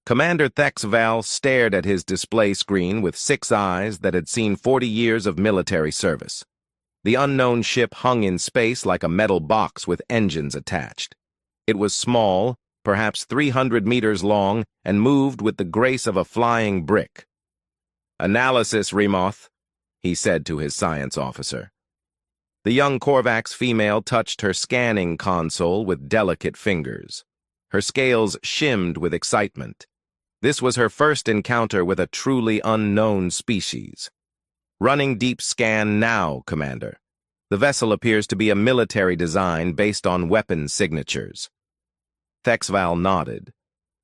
Commander Thexval stared at his display screen with 6 eyes that had seen 40 years of military service. The unknown ship hung in space like a metal box with engines attached. It was small, perhaps 300 meters long, and moved with the grace of a flying brick. "Analysis, Remoth," he said to his science officer. The young Korvax female touched her scanning console with delicate fingers. Her scales shimmed with excitement. This was her first encounter with a truly unknown species. "Running deep scan now, Commander. The vessel appears to be a military design based on weapon signatures." Thexval nodded.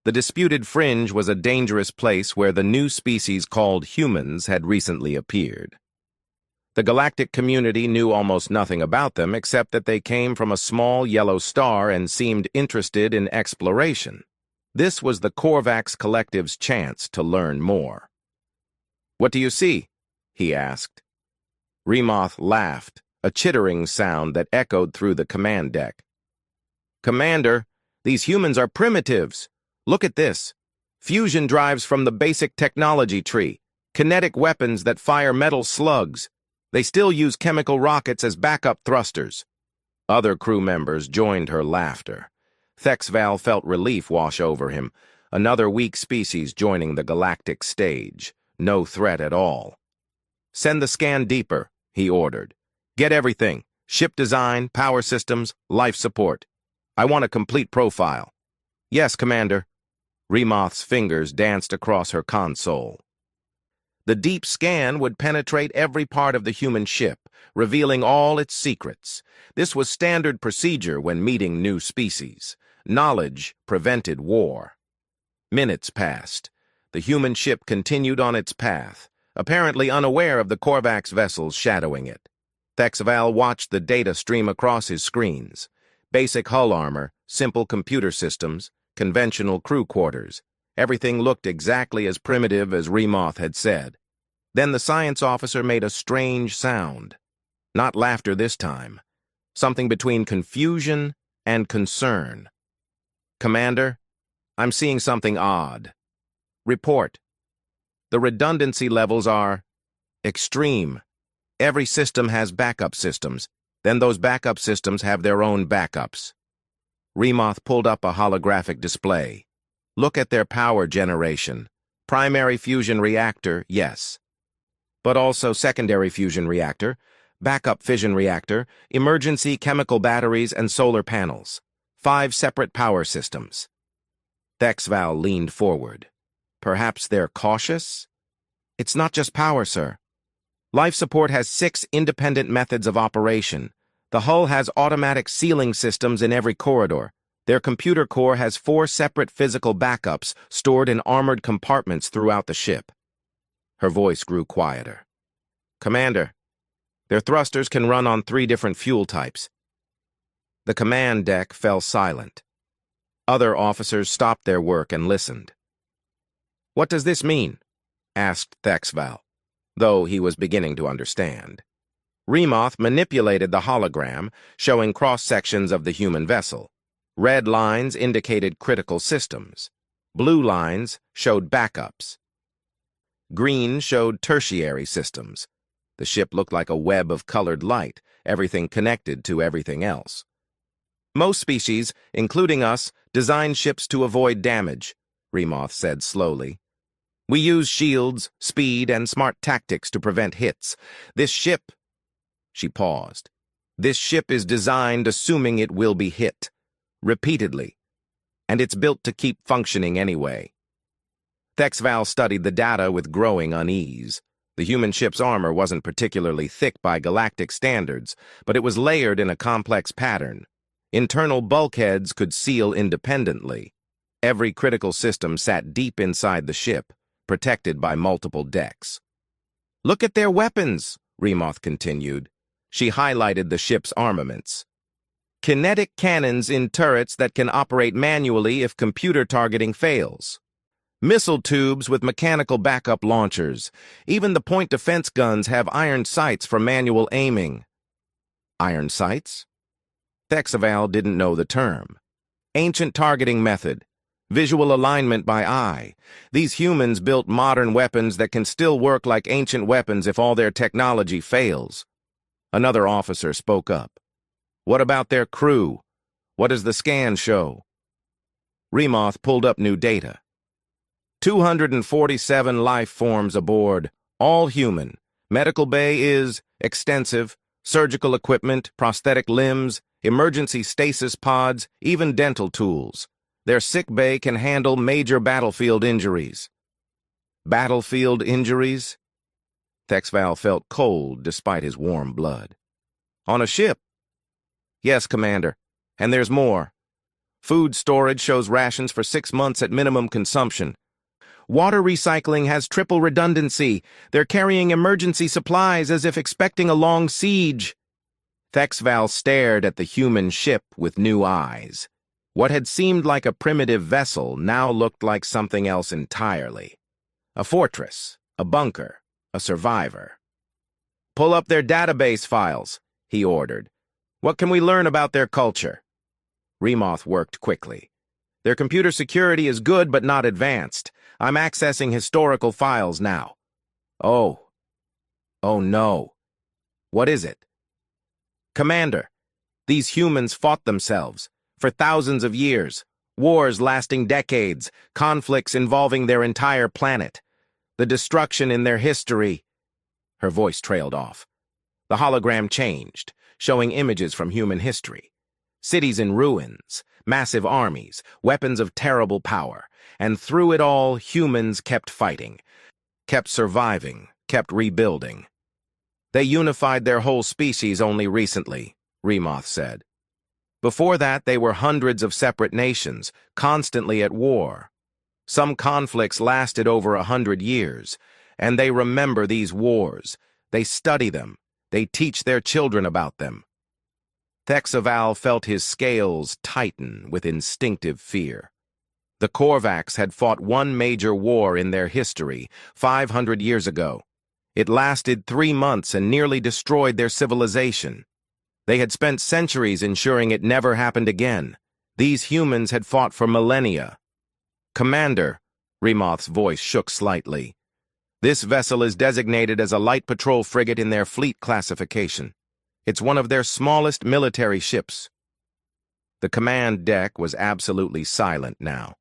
The disputed fringe was a dangerous place where the new species called humans had recently appeared. The galactic community knew almost nothing about them except that they came from a small yellow star and seemed interested in exploration. This was the Korvax Collective's chance to learn more. "What do you see?" he asked. Remoth laughed, a chittering sound that echoed through the command deck. "Commander, these humans are primitives. Look at this. Fusion drives from the basic technology tree, kinetic weapons that fire metal slugs. They still use chemical rockets as backup thrusters." Other crew members joined her laughter. Thexval felt relief wash over him. Another weak species joining the galactic stage. No threat at all. "Send the scan deeper," he ordered. "Get everything. Ship design, power systems, life support. I want a complete profile." "Yes, Commander." Remoth's fingers danced across her console. The deep scan would penetrate every part of the human ship, revealing all its secrets. This was standard procedure when meeting new species. Knowledge prevented war. Minutes passed. The human ship continued on its path, apparently unaware of the Korvax vessels shadowing it. Thexval watched the data stream across his screens. Basic hull armor, simple computer systems, conventional crew quarters. Everything looked exactly as primitive as Remoth had said. Then the science officer made a strange sound. Not laughter this time. Something between confusion and concern. "Commander, I'm seeing something odd." "Report." "The redundancy levels are extreme. Every system has backup systems. Then those backup systems have their own backups." Remoth pulled up a holographic display. "Look at their power generation. Primary fusion reactor, yes. But also secondary fusion reactor, backup fission reactor, emergency chemical batteries, and solar panels. 5 separate power systems." Thexval leaned forward. "Perhaps they're cautious?" "It's not just power, sir. Life support has 6 independent methods of operation. The hull has automatic sealing systems in every corridor. Their computer core has 4 separate physical backups stored in armored compartments throughout the ship." Her voice grew quieter. "Commander, their thrusters can run on 3 different fuel types." The command deck fell silent. Other officers stopped their work and listened. "What does this mean?" asked Thexval, though he was beginning to understand. Remoth manipulated the hologram, showing cross-sections of the human vessel. Red lines indicated critical systems. Blue lines showed backups. Green showed tertiary systems. The ship looked like a web of colored light, everything connected to everything else. "Most species, including us, design ships to avoid damage," Remoth said slowly. "We use shields, speed, and smart tactics to prevent hits. This ship..." She paused. "This ship is designed assuming it will be hit. Repeatedly. And it's built to keep functioning anyway." Thexval studied the data with growing unease. The human ship's armor wasn't particularly thick by galactic standards, but it was layered in a complex pattern. Internal bulkheads could seal independently. Every critical system sat deep inside the ship, protected by multiple decks. "Look at their weapons," Remoth continued. She highlighted the ship's armaments. "Kinetic cannons in turrets that can operate manually if computer targeting fails. Missile tubes with mechanical backup launchers. Even the point defense guns have iron sights for manual aiming." "Iron sights?" Thexval didn't know the term. "Ancient targeting method. Visual alignment by eye. These humans built modern weapons that can still work like ancient weapons if all their technology fails. Another officer spoke up. What about their crew? What does the scan show? Remoth pulled up new data. 247 life forms aboard, all human. Medical bay is extensive. Surgical equipment, prosthetic limbs, emergency stasis pods, even dental tools. Their sick bay can handle major battlefield injuries. Battlefield injuries? Thexval felt cold despite his warm blood. On a ship? Yes, Commander. And there's more. Food storage shows rations for 6 months at minimum consumption. Water recycling has triple redundancy. They're carrying emergency supplies as if expecting a long siege. Thexval stared at the human ship with new eyes. What had seemed like a primitive vessel now looked like something else entirely. A fortress, a bunker, a survivor. Pull up their database files, he ordered. What can we learn about their culture? Remoth worked quickly. Their computer security is good but not advanced. I'm accessing historical files now. Oh no. What is it? Commander, these humans fought themselves. For thousands of years, wars lasting decades, conflicts involving their entire planet. The destruction in their history. Her voice trailed off. The hologram changed, showing images from human history. Cities in ruins, massive armies, weapons of terrible power. And through it all, humans kept fighting, kept surviving, kept rebuilding. They unified their whole species only recently, Remoth said. Before that, they were hundreds of separate nations, constantly at war. Some conflicts lasted over 100 years, and they remember these wars. They study them. They teach their children about them. Thexval felt his scales tighten with instinctive fear. The Korvax had fought one major war in their history, 500 years ago. It lasted 3 months and nearly destroyed their civilization. They had spent centuries ensuring it never happened again. These humans had fought for millennia. Commander, Remoth's voice shook slightly. This vessel is designated as a light patrol frigate in their fleet classification. It's one of their smallest military ships. The command deck was absolutely silent now.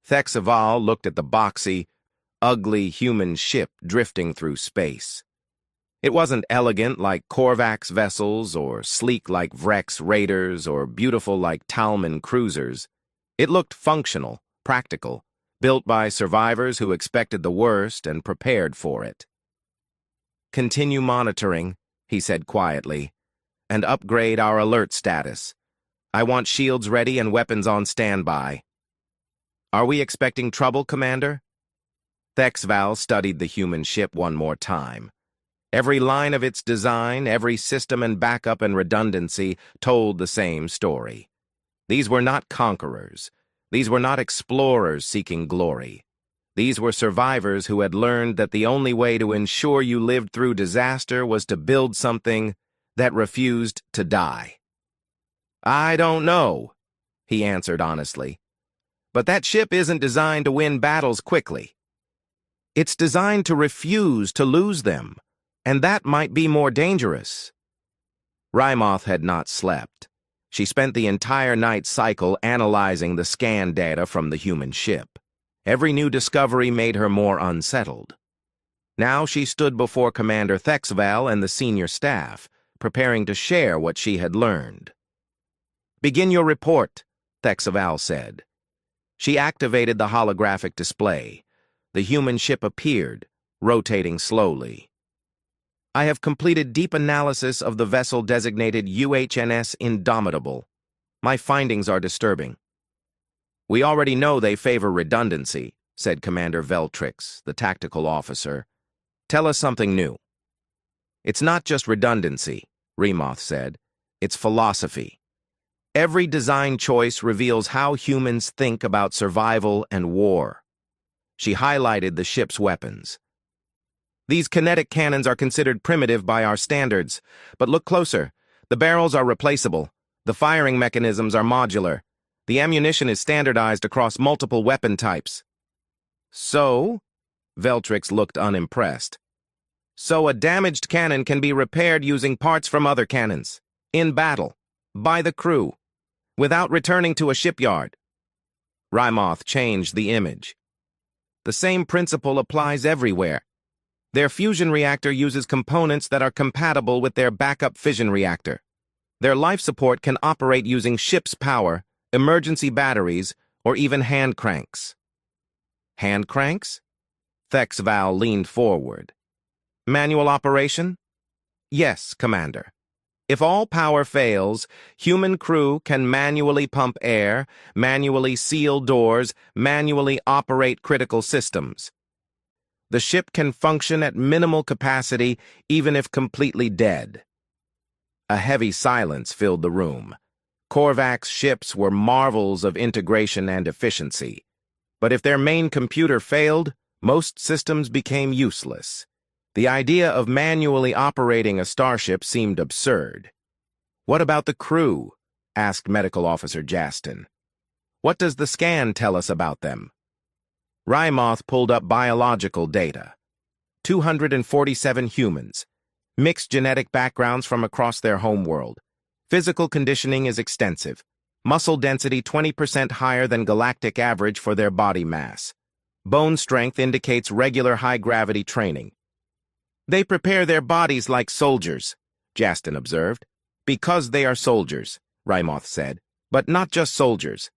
Thexval looked at the boxy, ugly human ship drifting through space. It wasn't elegant like Korvax vessels, or sleek like Vrex raiders, or beautiful like Talman cruisers. It looked functional, practical, built by survivors who expected the worst and prepared for it. Continue monitoring, he said quietly, and upgrade our alert status. I want shields ready and weapons on standby. Are we expecting trouble, Commander? Thexval studied the human ship one more time. Every line of its design, every system and backup and redundancy told the same story. These were not conquerors. These were not explorers seeking glory. These were survivors who had learned that the only way to ensure you lived through disaster was to build something that refused to die. I don't know, he answered honestly. But that ship isn't designed to win battles quickly. It's designed to refuse to lose them. And that might be more dangerous. Remoth had not slept. She spent the entire night cycle analyzing the scan data from the human ship. Every new discovery made her more unsettled. Now she stood before Commander Thexval and the senior staff, preparing to share what she had learned. Begin your report, Thexval said. She activated the holographic display. The human ship appeared, rotating slowly. I have completed deep analysis of the vessel designated UHNS Indomitable. My findings are disturbing. We already know they favor redundancy, said Commander Veltrix, the tactical officer. Tell us something new. It's not just redundancy, Remoth said. It's philosophy. Every design choice reveals how humans think about survival and war. She highlighted the ship's weapons. These kinetic cannons are considered primitive by our standards, but look closer. The barrels are replaceable. The firing mechanisms are modular. The ammunition is standardized across multiple weapon types. So? Veltrix looked unimpressed. So a damaged cannon can be repaired using parts from other cannons, in battle, by the crew, without returning to a shipyard. Rymoth changed the image. The same principle applies everywhere. Their fusion reactor uses components that are compatible with their backup fission reactor. Their life support can operate using ship's power, emergency batteries, or even hand cranks. Hand cranks? Thexval leaned forward. Manual operation? Yes, Commander. If all power fails, human crew can manually pump air, manually seal doors, manually operate critical systems. The ship can function at minimal capacity even if completely dead. A heavy silence filled the room. Korvac's ships were marvels of integration and efficiency. But if their main computer failed, most systems became useless. The idea of manually operating a starship seemed absurd. "What about the crew?" asked Medical Officer Jastin. "What does the scan tell us about them?" Rymoth pulled up biological data. 247 humans, mixed genetic backgrounds from across their homeworld. Physical conditioning is extensive. Muscle density 20% higher than galactic average for their body mass. Bone strength indicates regular high-gravity training. "They prepare their bodies like soldiers," Jastin observed. "Because they are soldiers," Rymoth said, "but not just soldiers.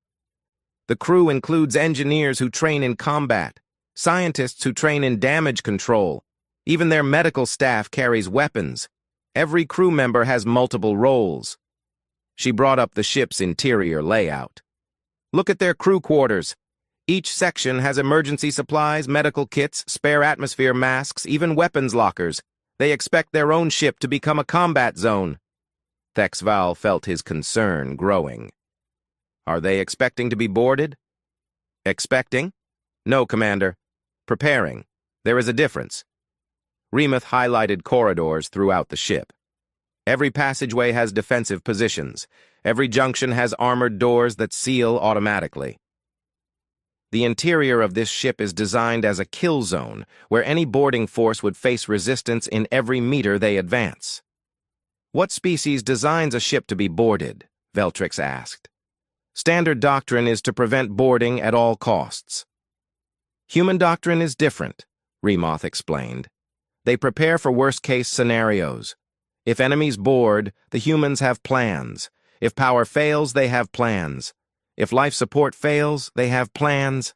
The crew includes engineers who train in combat, scientists who train in damage control. Even their medical staff carries weapons. Every crew member has multiple roles." She brought up the ship's interior layout. "Look at their crew quarters. Each section has emergency supplies, medical kits, spare atmosphere masks, even weapons lockers. They expect their own ship to become a combat zone." Thexval felt his concern growing. "Are they expecting to be boarded?" "Expecting? No, Commander. Preparing. There is a difference." Remuth highlighted corridors throughout the ship. Every passageway has defensive positions. Every junction has armored doors that seal automatically. The interior of this ship is designed as a kill zone, where any boarding force would face resistance in every meter they advance. "What species designs a ship to be boarded?" Veltrix asked. "Standard doctrine is to prevent boarding at all costs." "Human doctrine is different," Remoth explained. "They prepare for worst-case scenarios. If enemies board, the humans have plans. If power fails, they have plans. If life support fails, they have plans.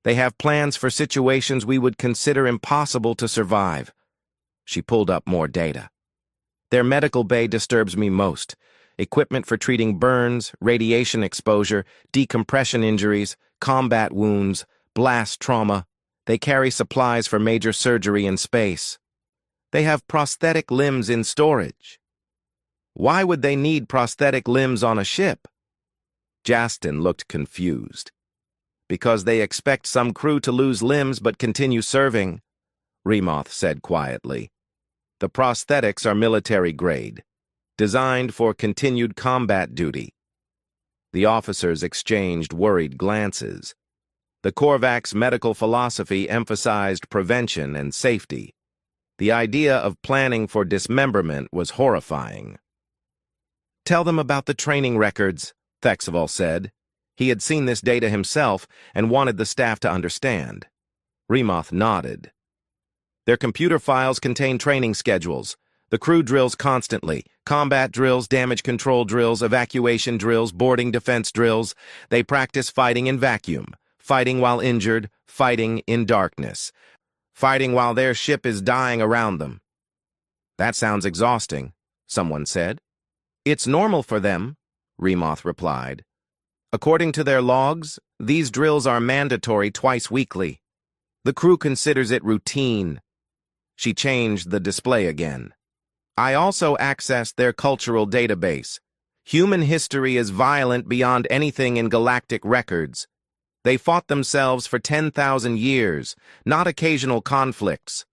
They have plans for situations we would consider impossible to survive." She pulled up more data. "Their medical bay disturbs me most. Equipment for treating burns, radiation exposure, decompression injuries, combat wounds, blast trauma. They carry supplies for major surgery in space. They have prosthetic limbs in storage." "Why would they need prosthetic limbs on a ship?" Jastin looked confused. "Because they expect some crew to lose limbs but continue serving," Remoth said quietly. "The prosthetics are military grade, designed for continued combat duty." The officers exchanged worried glances. The Korvac's medical philosophy emphasized prevention and safety. The idea of planning for dismemberment was horrifying. "Tell them about the training records," Thexval said. He had seen this data himself and wanted the staff to understand. Remoth nodded. "Their computer files contain training schedules. The crew drills constantly. Combat drills, damage control drills, evacuation drills, boarding defense drills. They practice fighting in vacuum, fighting while injured, fighting in darkness, fighting while their ship is dying around them." "That sounds exhausting," someone said. "It's normal for them," Remoth replied. "According to their logs, these drills are mandatory twice weekly. The crew considers it routine." She changed the display again. "I also accessed their cultural database. Human history is violent beyond anything in galactic records. They fought themselves for 10,000 years, not occasional conflicts.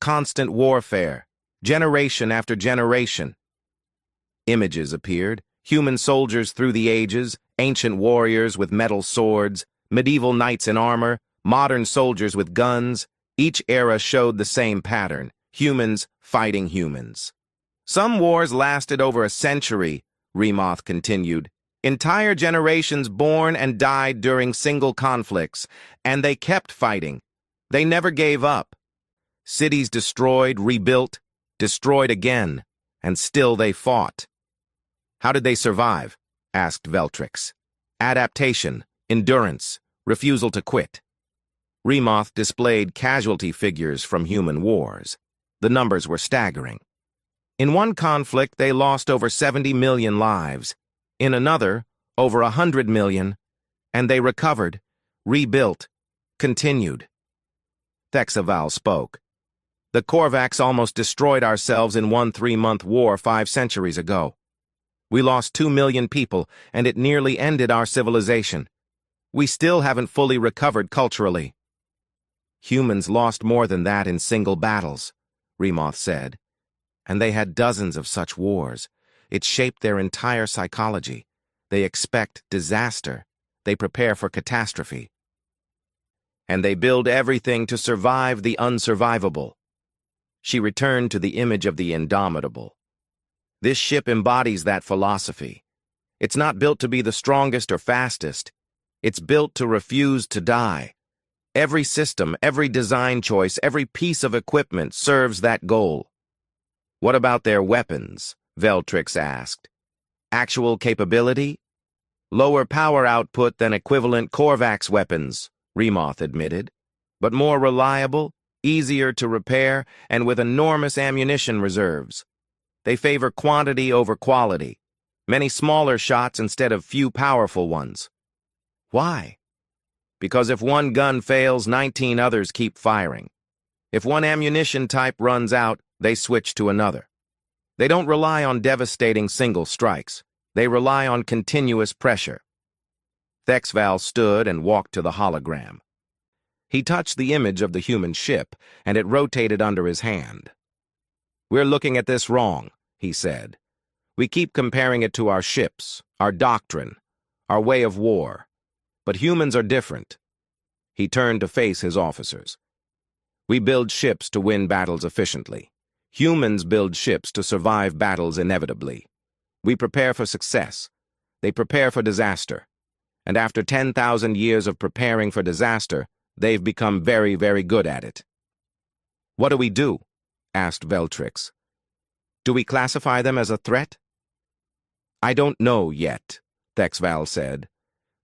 Constant warfare, generation after generation." Images appeared, Human soldiers through the ages, ancient warriors with metal swords, medieval knights in armor, modern soldiers with guns. Each era showed the same pattern: humans fighting humans. Some wars lasted over a century, Remoth continued. Entire generations born and died during single conflicts, and they kept fighting. They never gave up. Cities destroyed, rebuilt, destroyed again, and still they fought. How did they survive? Asked Veltrix. Adaptation, endurance, refusal to quit. Remoth displayed casualty figures from human wars. The numbers were staggering. In one conflict, they lost over 70 million lives. In another, over 100 million. And they recovered, rebuilt, continued. Thexaval spoke. The Korvax almost destroyed ourselves in one 3-month war 5 centuries ago. We lost 2 million people, and it nearly ended our civilization. We still haven't fully recovered culturally. Humans lost more than that in single battles, Remoth said. And they had dozens of such wars. It shaped their entire psychology. They expect disaster. They prepare for catastrophe. And they build everything to survive the unsurvivable. She returned to the image of the indomitable. This ship embodies that philosophy. It's not built to be the strongest or fastest. It's built to refuse to die. Every system, every design choice, every piece of equipment serves that goal. What about their weapons? Veltrix asked. Actual capability? Lower power output than equivalent Korvax weapons, Remoth admitted, but more reliable, easier to repair, and with enormous ammunition reserves. They favor quantity over quality, many smaller shots instead of few powerful ones. Why? Because if one gun fails, 19 others keep firing. If one ammunition type runs out, they switch to another. They don't rely on devastating single strikes. They rely on continuous pressure. Thexval stood and walked to the hologram. He touched the image of the human ship, and it rotated under his hand. We're looking at this wrong, he said. We keep comparing it to our ships, our doctrine, our way of war. But humans are different. He turned to face his officers. We build ships to win battles efficiently. Humans build ships to survive battles inevitably. We prepare for success. They prepare for disaster. And after 10,000 years of preparing for disaster, they've become very, very good at it. What do we do? Asked Veltrix. Do we classify them as a threat? I don't know yet, Thexval said.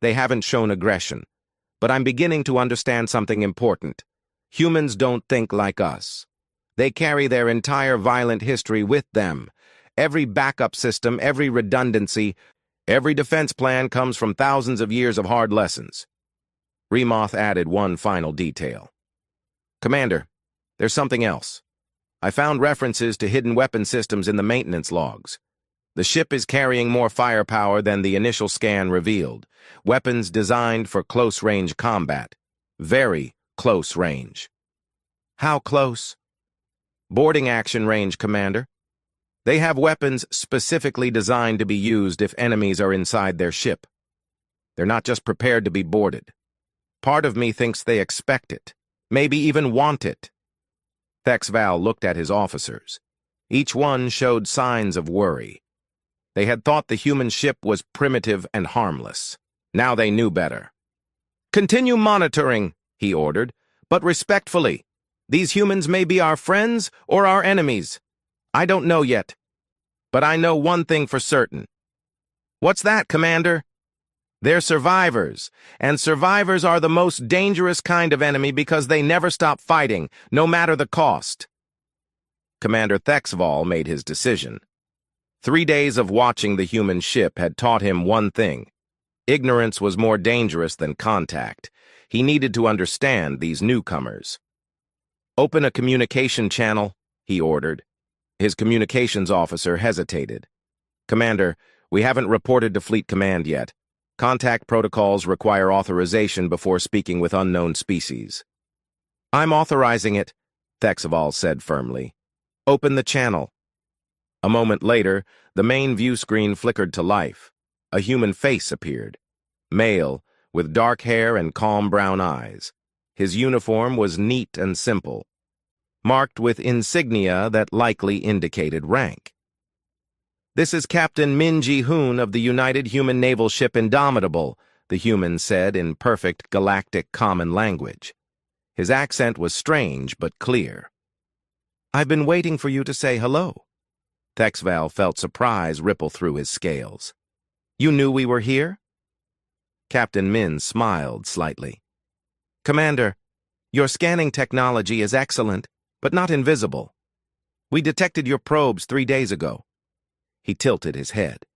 They haven't shown aggression. But I'm beginning to understand something important. Humans don't think like us. They carry their entire violent history with them. Every backup system, every redundancy, every defense plan comes from thousands of years of hard lessons. Remoth added one final detail. Commander, there's something else. I found references to hidden weapon systems in the maintenance logs. The ship is carrying more firepower than the initial scan revealed. Weapons designed for close-range combat. Very close range. How close? Boarding action range, Commander. They have weapons specifically designed to be used if enemies are inside their ship. They're not just prepared to be boarded. Part of me thinks they expect it, maybe even want it. Thexval looked at his officers. Each one showed signs of worry. They had thought the human ship was primitive and harmless. Now they knew better. Continue monitoring, he ordered, but respectfully. These humans may be our friends or our enemies. I don't know yet. But I know one thing for certain. What's that, Commander? They're survivors, and survivors are the most dangerous kind of enemy because they never stop fighting, no matter the cost. Commander Thexval made his decision. 3 days of watching the human ship had taught him one thing. Ignorance was more dangerous than contact. He needed to understand these newcomers. Open a communication channel, he ordered. His communications officer hesitated. Commander, we haven't reported to Fleet Command yet. Contact protocols require authorization before speaking with unknown species. I'm authorizing it, Thexval said firmly. Open the channel. A moment later, the main view screen flickered to life. A human face appeared. Male, with dark hair and calm brown eyes. His uniform was neat and simple, marked with insignia that likely indicated rank. "This is Captain Min Ji-hoon of the United Human Naval Ship Indomitable," the human said in perfect galactic common language. His accent was strange but clear. "I've been waiting for you to say hello." Thexval felt surprise ripple through his scales. "You knew we were here?" Captain Min smiled slightly. "Commander, your scanning technology is excellent, but not invisible. We detected your probes 3 days ago." He tilted his head.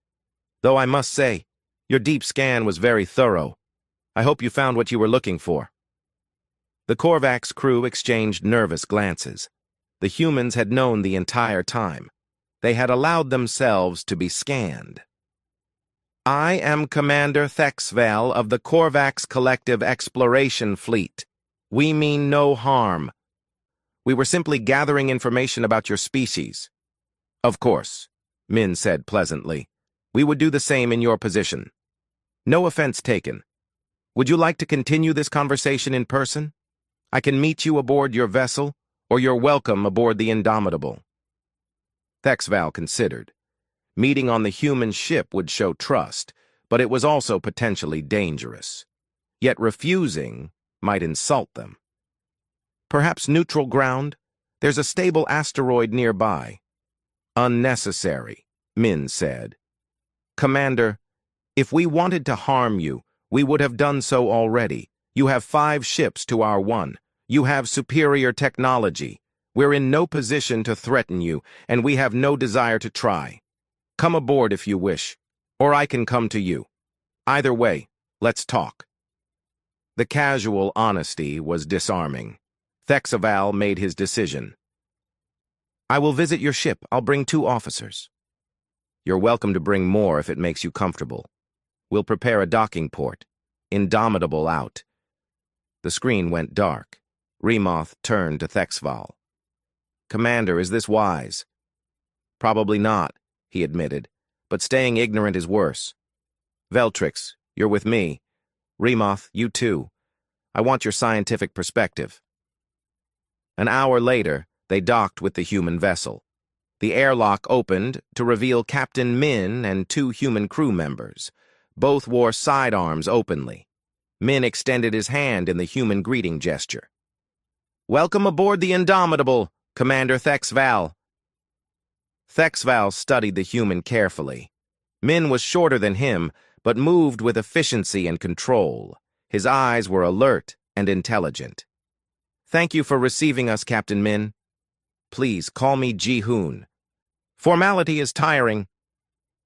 "Though I must say, your deep scan was very thorough. I hope you found what you were looking for." The Korvax crew exchanged nervous glances. The humans had known the entire time. They had allowed themselves to be scanned. "I am Commander Thexval of the Korvax Collective Exploration Fleet. We mean no harm. We were simply gathering information about your species." "Of course," Min said pleasantly. "We would do the same in your position. No offense taken. Would you like to continue this conversation in person? I can meet you aboard your vessel, or you're welcome aboard the Indomitable." Thexval considered. Meeting on the human ship would show trust, but it was also potentially dangerous. Yet refusing might insult them. "Perhaps neutral ground? There's a stable asteroid nearby." "Unnecessary," Min said. "Commander, if we wanted to harm you, we would have done so already. You have 5 ships to our 1. You have superior technology. We're in no position to threaten you, and we have no desire to try. Come aboard if you wish, or I can come to you. Either way, let's talk." The casual honesty was disarming. Thexval made his decision. "I will visit your ship. I'll bring 2 officers." "You're welcome to bring more if it makes you comfortable. We'll prepare a docking port. Indomitable out." The screen went dark. Remoth turned to Thexval. "Commander, is this wise?" "Probably not," he admitted, "but staying ignorant is worse. Veltrix, you're with me. Remoth, you too. I want your scientific perspective." An hour later, they docked with the human vessel. The airlock opened to reveal Captain Min and 2 human crew members. Both wore sidearms openly. Min extended his hand in the human greeting gesture. "Welcome aboard the Indomitable, Commander Thexval." Thexval studied the human carefully. Min was shorter than him, but moved with efficiency and control. His eyes were alert and intelligent. "Thank you for receiving us, Captain Min. Please call me Ji-hoon. Formality is tiring."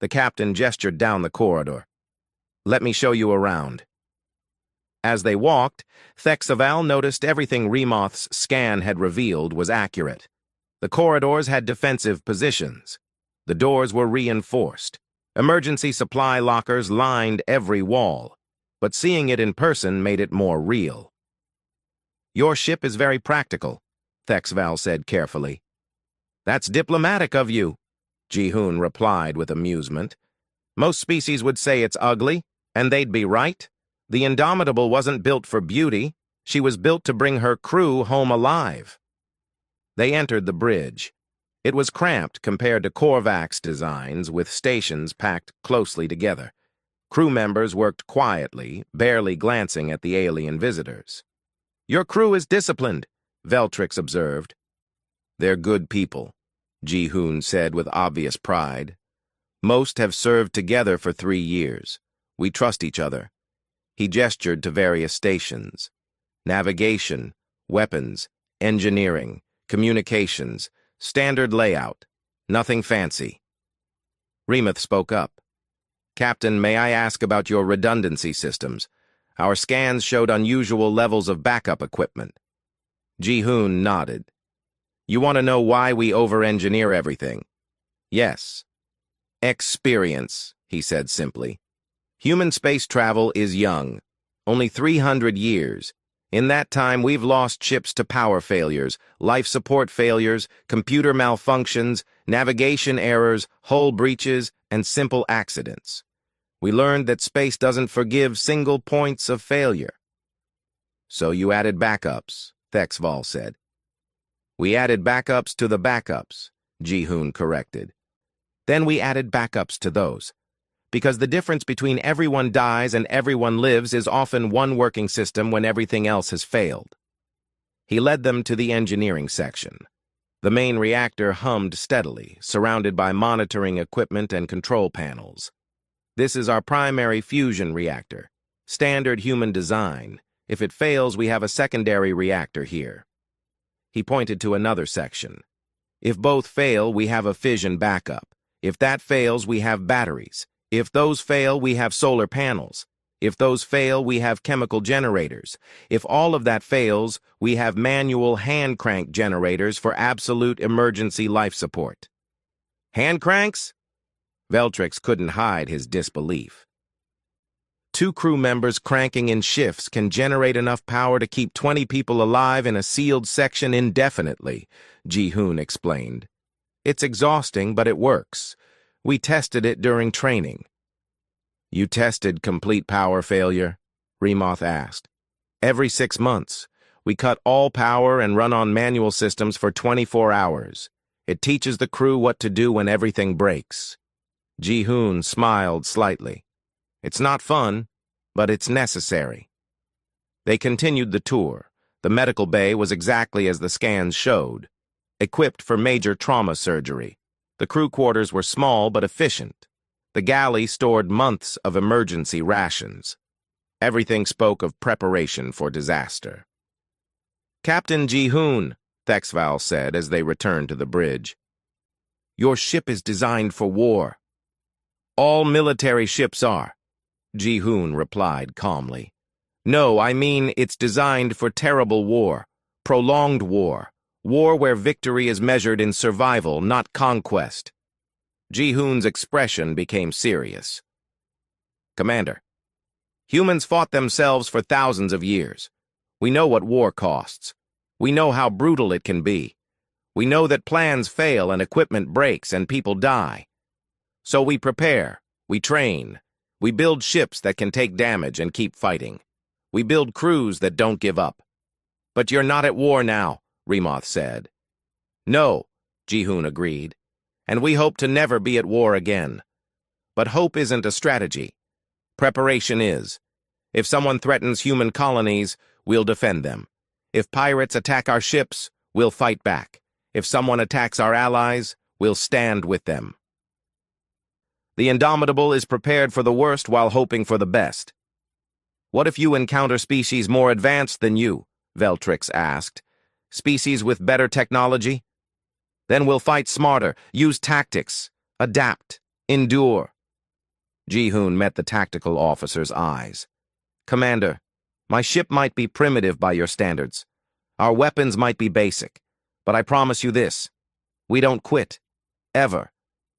The captain gestured down the corridor. "Let me show you around." As they walked, Thexval noticed everything Remoth's scan had revealed was accurate. The corridors had defensive positions. The doors were reinforced. Emergency supply lockers lined every wall, but seeing it in person made it more real. "Your ship is very practical," Thexval said carefully. "That's diplomatic of you," Ji-hoon replied with amusement. "Most species would say it's ugly, and they'd be right. The Indomitable wasn't built for beauty. She was built to bring her crew home alive." They entered the bridge. It was cramped compared to Korvax designs, with stations packed closely together. Crew members worked quietly, barely glancing at the alien visitors. "Your crew is disciplined," Veltrix observed. "They're good people," Ji-hoon said with obvious pride. "Most have served together for 3 years. We trust each other." He gestured to various stations. Navigation, weapons, engineering, communications, standard layout, nothing fancy. Remoth spoke up. "Captain, may I ask about your redundancy systems? Our scans showed unusual levels of backup equipment." Ji-hoon nodded. "You want to know why we over-engineer everything?" "Yes." "Experience," he said simply. "Human space travel is young, only 300 years. In that time, we've lost ships to power failures, life support failures, computer malfunctions, navigation errors, hull breaches, and simple accidents. We learned that space doesn't forgive single points of failure. So you added backups, Thexval said. We added backups to the backups, Ji-hoon corrected. Then we added backups to those. Because the difference between everyone dies and everyone lives is often one working system when everything else has failed. He led them to the engineering section. The main reactor hummed steadily, surrounded by monitoring equipment and control panels. This is our primary fusion reactor. Standard human design. If it fails, we have a secondary reactor here. He pointed to another section. If both fail, we have a fission backup. If that fails, we have batteries. If those fail, we have solar panels. If those fail, we have chemical generators. If all of that fails, we have manual hand crank generators for absolute emergency life support. Hand cranks? Veltrix couldn't hide his disbelief. 2 crew members cranking in shifts can generate enough power to keep 20 people alive in a sealed section indefinitely, Ji-hoon explained. It's exhausting, but it works. We tested it during training. You tested complete power failure? Remoth asked. Every 6 months, we cut all power and run on manual systems for 24 hours. It teaches the crew what to do when everything breaks. Ji-hoon smiled slightly. It's not fun, but it's necessary. They continued the tour. The medical bay was exactly as the scans showed, equipped for major trauma surgery. The crew quarters were small but efficient. The galley stored months of emergency rations. Everything spoke of preparation for disaster. Captain Ji-hoon, Thexval said as they returned to the bridge. Your ship is designed for war. All military ships are, Ji-hoon replied calmly. No, I mean it's designed for terrible war, prolonged war, war where victory is measured in survival, not conquest. Ji-hoon's expression became serious. Commander, humans fought themselves for thousands of years. We know what war costs. We know how brutal it can be. We know that plans fail and equipment breaks and people die. So we prepare, we train, we build ships that can take damage and keep fighting. We build crews that don't give up. But you're not at war now, Remoth said. No, Ji-hoon agreed. And we hope to never be at war again. But hope isn't a strategy. Preparation is. If someone threatens human colonies, we'll defend them. If pirates attack our ships, we'll fight back. If someone attacks our allies, we'll stand with them. The Indomitable is prepared for the worst while hoping for the best. What if you encounter species more advanced than you? Veltrix asked. Species with better technology? Then we'll fight smarter, use tactics, adapt, endure. Ji-hoon met the tactical officer's eyes. Commander, my ship might be primitive by your standards. Our weapons might be basic. But I promise you this. We don't quit. Ever.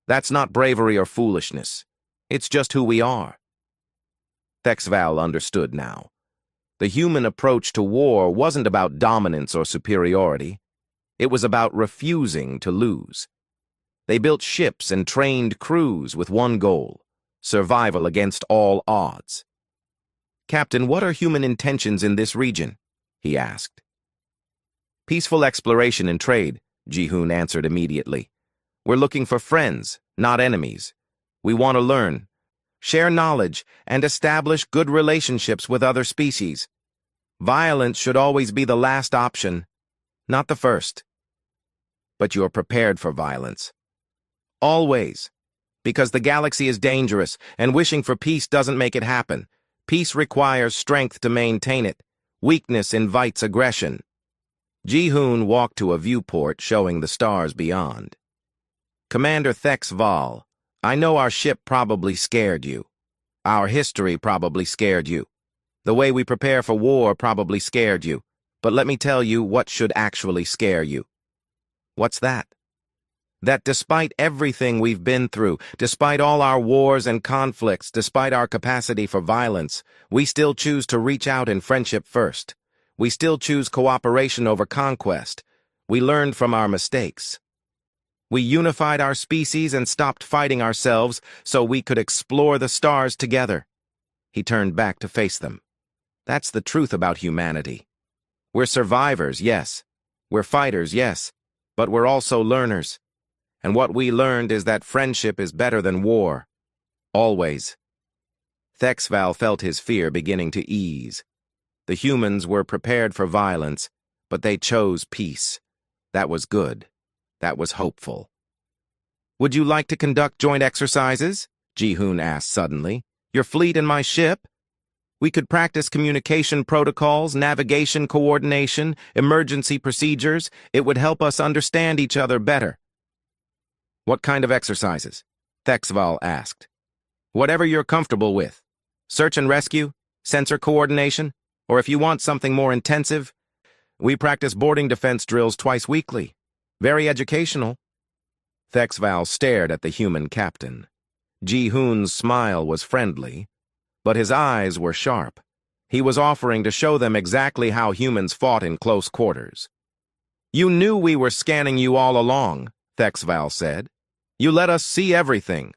That's not bravery or foolishness. It's just who we are. Thexval understood now. The human approach to war wasn't about dominance or superiority. It was about refusing to lose. They built ships and trained crews with one goal, survival against all odds. Captain, what are human intentions in this region? He asked. Peaceful exploration and trade, Ji-hoon answered immediately. We're looking for friends, not enemies. We want to learn, share knowledge, and establish good relationships with other species. Violence should always be the last option, not the first. But you're prepared for violence. Always. Because the galaxy is dangerous, and wishing for peace doesn't make it happen. Peace requires strength to maintain it. Weakness invites aggression. Ji-hoon walked to a viewport showing the stars beyond. Commander Thexval, I know our ship probably scared you. Our history probably scared you. The way we prepare for war probably scared you. But let me tell you what should actually scare you. What's that? That despite everything we've been through, despite all our wars and conflicts, despite our capacity for violence, we still choose to reach out in friendship first. We still choose cooperation over conquest. We learned from our mistakes. We unified our species and stopped fighting ourselves so we could explore the stars together. He turned back to face them. That's the truth about humanity. We're survivors, yes. We're fighters, yes. But we're also learners. And what we learned is that friendship is better than war. Always. Thexval felt his fear beginning to ease. The humans were prepared for violence, but they chose peace. That was good. That was hopeful. Would you like to conduct joint exercises? Ji-hoon asked suddenly. Your fleet and my ship? We could practice communication protocols, navigation coordination, emergency procedures. It would help us understand each other better. What kind of exercises? Thexval asked. Whatever you're comfortable with. Search and rescue, sensor coordination, or if you want something more intensive, we practice boarding defense drills twice weekly. Very educational. Thexval stared at the human captain. Ji-hoon's smile was friendly, but his eyes were sharp. He was offering to show them exactly how humans fought in close quarters. You knew we were scanning you all along, Thexval said. You let us see everything.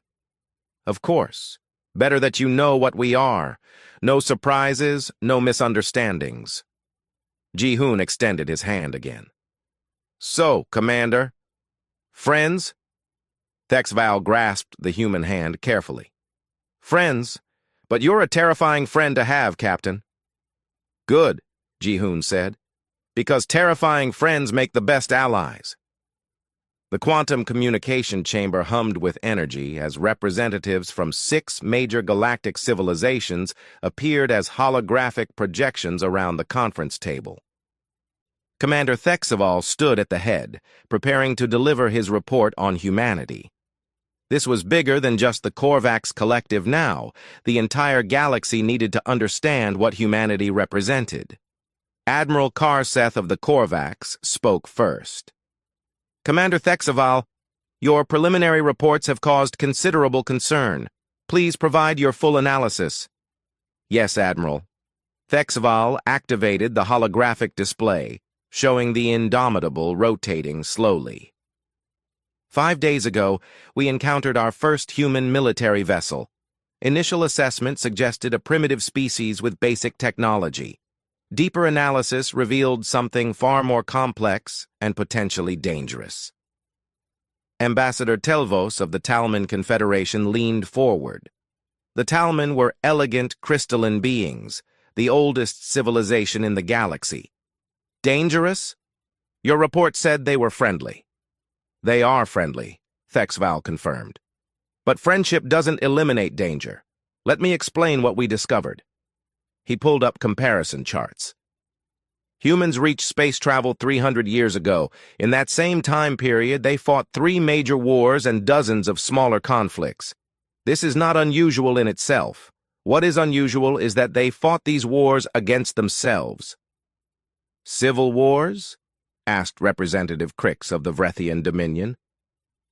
Of course. Better that you know what we are. No surprises, no misunderstandings. Ji-hoon extended his hand again. So, Commander. Friends? Thexval grasped the human hand carefully. Friends, but you're a terrifying friend to have, Captain. Good, Ji-hoon said, because terrifying friends make the best allies. The quantum communication chamber hummed with energy as representatives from 6 major galactic civilizations appeared as holographic projections around the conference table. Commander Thexval stood at the head, preparing to deliver his report on humanity. This was bigger than just the Korvax collective now. The entire galaxy needed to understand what humanity represented. Admiral Karseth of the Korvax spoke first. Commander Thexval, your preliminary reports have caused considerable concern. Please provide your full analysis. Yes, Admiral. Thexval activated the holographic display, showing the Indomitable rotating slowly. 5 days ago, we encountered our first human military vessel. Initial assessment suggested a primitive species with basic technology. Deeper analysis revealed something far more complex and potentially dangerous. Ambassador Telvos of the Talman Confederation leaned forward. The Talman were elegant crystalline beings, the oldest civilization in the galaxy. Dangerous? Your report said they were friendly. They are friendly, Thexval confirmed. But friendship doesn't eliminate danger. Let me explain what we discovered. He pulled up comparison charts. Humans reached space travel 300 years ago. In that same time period, they fought 3 major wars and dozens of smaller conflicts. This is not unusual in itself. What is unusual is that they fought these wars against themselves. Civil wars? Asked Representative Crix of the Vrethian Dominion.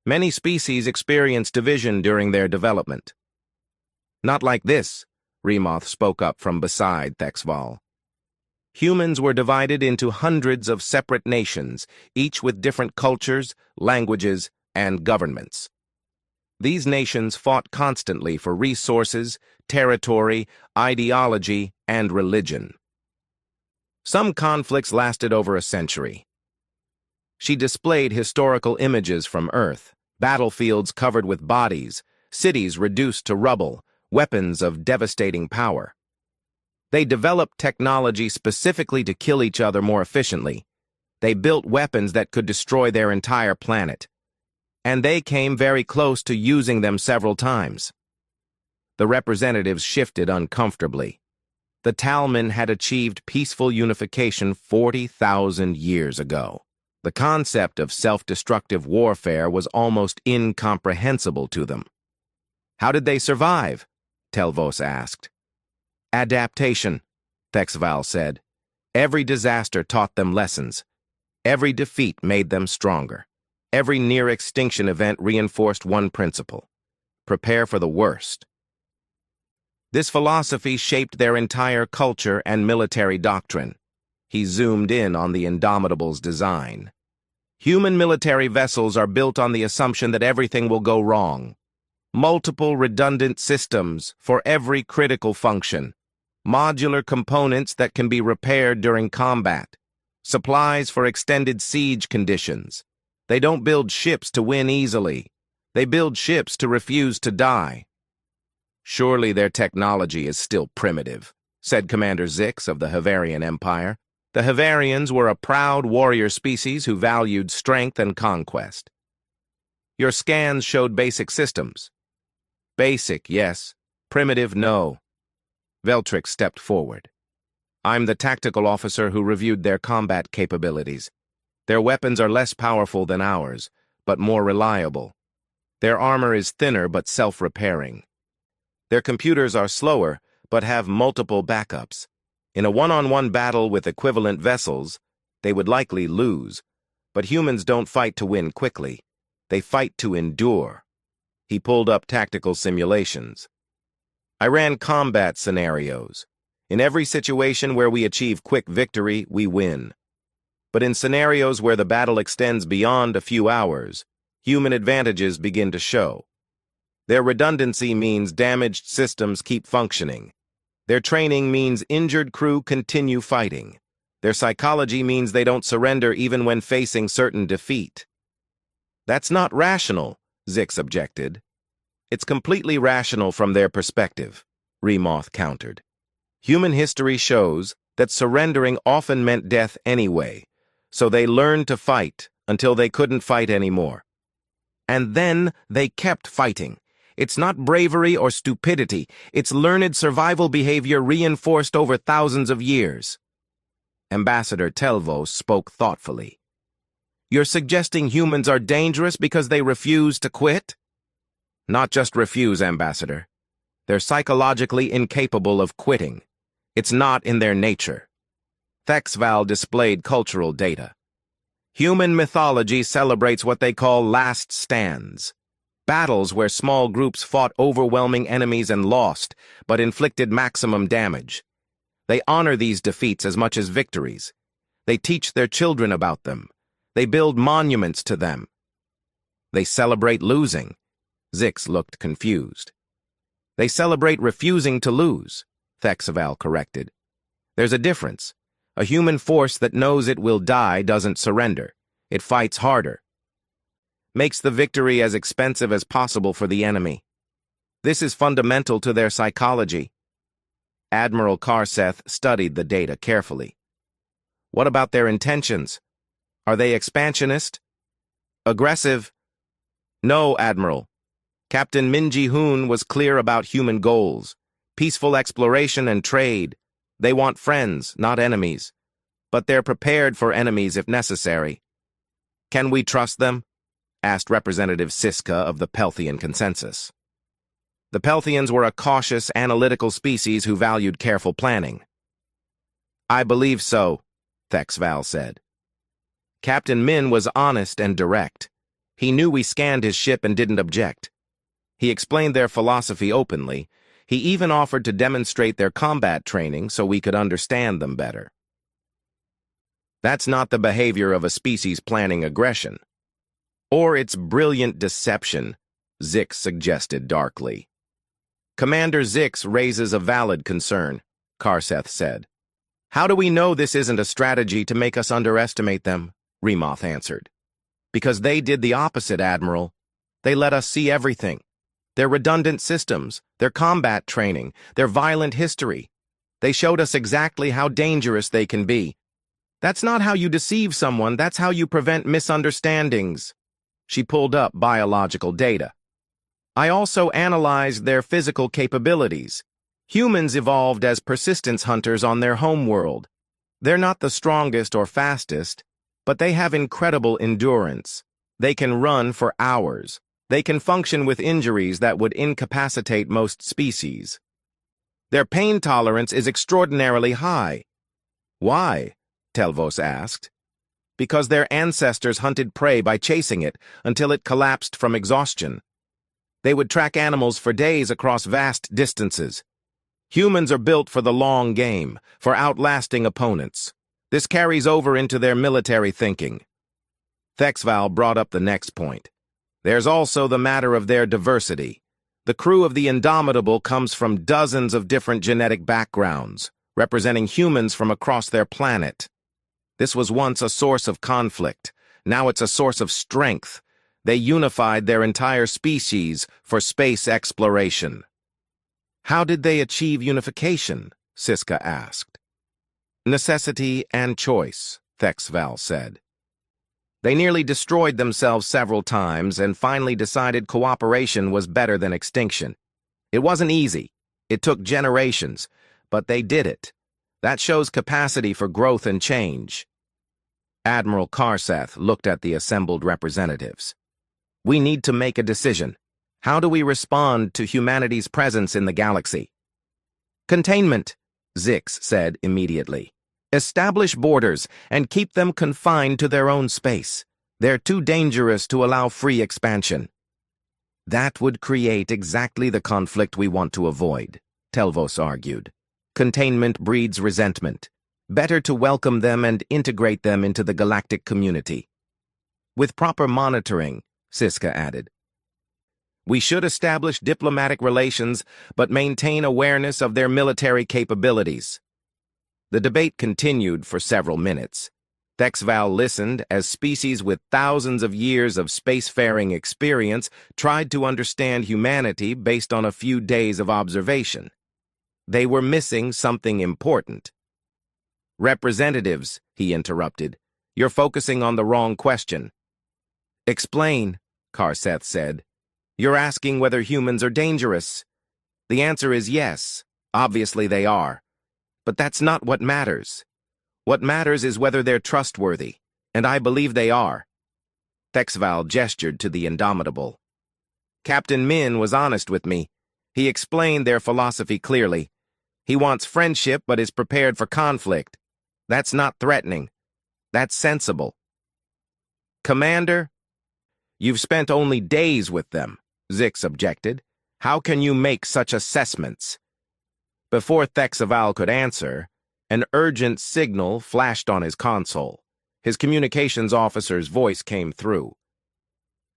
Many species experience division during their development. Not like this, Remoth spoke up from beside Thexval. Humans were divided into hundreds of separate nations, each with different cultures, languages, and governments. These nations fought constantly for resources, territory, ideology, and religion. Some conflicts lasted over a century. She displayed historical images from Earth, battlefields covered with bodies, cities reduced to rubble, weapons of devastating power. They developed technology specifically to kill each other more efficiently. They built weapons that could destroy their entire planet. And they came very close to using them several times. The representatives shifted uncomfortably. The Talman had achieved peaceful unification 40,000 years ago. The concept of self-destructive warfare was almost incomprehensible to them. How did they survive? Telvos asked. Adaptation, Thexval said. Every disaster taught them lessons. Every defeat made them stronger. Every near-extinction event reinforced one principle: prepare for the worst. This philosophy shaped their entire culture and military doctrine. He zoomed in on the Indomitable's design. Human military vessels are built on the assumption that everything will go wrong. Multiple redundant systems for every critical function. Modular components that can be repaired during combat. Supplies for extended siege conditions. They don't build ships to win easily. They build ships to refuse to die. Surely their technology is still primitive, said Commander Zix of the Havarian Empire. The Havarians were a proud warrior species who valued strength and conquest. Your scans showed basic systems. Basic, yes. Primitive, no. Veltrix stepped forward. I'm the tactical officer who reviewed their combat capabilities. Their weapons are less powerful than ours, but more reliable. Their armor is thinner but self-repairing. Their computers are slower, but have multiple backups. In a one-on-one battle with equivalent vessels, they would likely lose. But humans don't fight to win quickly. They fight to endure. He pulled up tactical simulations. I ran combat scenarios. In every situation where we achieve quick victory, we win. But in scenarios where the battle extends beyond a few hours, human advantages begin to show. Their redundancy means damaged systems keep functioning. Their training means injured crew continue fighting. Their psychology means they don't surrender even when facing certain defeat. That's not rational, Zix objected. It's completely rational from their perspective, Remoth countered. Human history shows that surrendering often meant death anyway, so they learned to fight until they couldn't fight anymore. And then they kept fighting. It's not bravery or stupidity, it's learned survival behavior reinforced over thousands of years. Ambassador Telvos spoke thoughtfully. You're suggesting humans are dangerous because they refuse to quit? Not just refuse, Ambassador. They're psychologically incapable of quitting. It's not in their nature. Thexval displayed cultural data. Human mythology celebrates what they call last stands. Battles where small groups fought overwhelming enemies and lost, but inflicted maximum damage. They honor these defeats as much as victories. They teach their children about them. They build monuments to them. They celebrate losing. Zix looked confused. They celebrate refusing to lose, Thexval corrected. There's a difference. A human force that knows it will die doesn't surrender. It fights harder. Makes the victory as expensive as possible for the enemy. This is fundamental to their psychology. Admiral Karseth studied the data carefully. What about their intentions? Are they expansionist? Aggressive? No, Admiral. Captain Minji-Hoon was clear about human goals. Peaceful exploration and trade. They want friends, not enemies. But they're prepared for enemies if necessary. Can we trust them? Asked Representative Siska of the Pelthian Consensus. The Pelthians were a cautious, analytical species who valued careful planning. I believe so, Thexval said. Captain Min was honest and direct. He knew we scanned his ship and didn't object. He explained their philosophy openly. He even offered to demonstrate their combat training so we could understand them better. That's not the behavior of a species planning aggression. Or its brilliant deception, Zix suggested darkly. Commander Zix raises a valid concern, Karseth said. How do we know this isn't a strategy to make us underestimate them? Remoth answered. Because they did the opposite, Admiral. They let us see everything. Their redundant systems, their combat training, their violent history. They showed us exactly how dangerous they can be. That's not how you deceive someone, that's how you prevent misunderstandings. She pulled up biological data. I also analyzed their physical capabilities. Humans evolved as persistence hunters on their homeworld. They're not the strongest or fastest, but they have incredible endurance. They can run for hours. They can function with injuries that would incapacitate most species. Their pain tolerance is extraordinarily high. Why? Telvos asked. Because their ancestors hunted prey by chasing it until it collapsed from exhaustion. They would track animals for days across vast distances. Humans are built for the long game, for outlasting opponents. This carries over into their military thinking. Thexval brought up the next point. There's also the matter of their diversity. The crew of the Indomitable comes from dozens of different genetic backgrounds, representing humans from across their planet. This was once a source of conflict. Now it's a source of strength. They unified their entire species for space exploration. How did they achieve unification? Siska asked. Necessity and choice, Thexval said. They nearly destroyed themselves several times and finally decided cooperation was better than extinction. It wasn't easy. It took generations, but they did it. That shows capacity for growth and change. Admiral Karseth looked at the assembled representatives. We need to make a decision. How do we respond to humanity's presence in the galaxy? Containment, Zix said immediately. Establish borders and keep them confined to their own space. They're too dangerous to allow free expansion. That would create exactly the conflict we want to avoid, Telvos argued. Containment breeds resentment. Better to welcome them and integrate them into the galactic community. With proper monitoring, Siska added. We should establish diplomatic relations, but maintain awareness of their military capabilities. The debate continued for several minutes. Thexval listened as species with thousands of years of spacefaring experience tried to understand humanity based on a few days of observation. They were missing something important. Representatives, he interrupted, you're focusing on the wrong question. Explain, Karseth said. You're asking whether humans are dangerous. The answer is yes, obviously they are. But that's not what matters. What matters is whether they're trustworthy, and I believe they are. Thexval gestured to the Indomitable. Captain Min was honest with me. He explained their philosophy clearly. He wants friendship but is prepared for conflict. That's not threatening. That's sensible. Commander, you've spent only days with them, Zix objected. How can you make such assessments? Before Thexval could answer, an urgent signal flashed on his console. His communications officer's voice came through.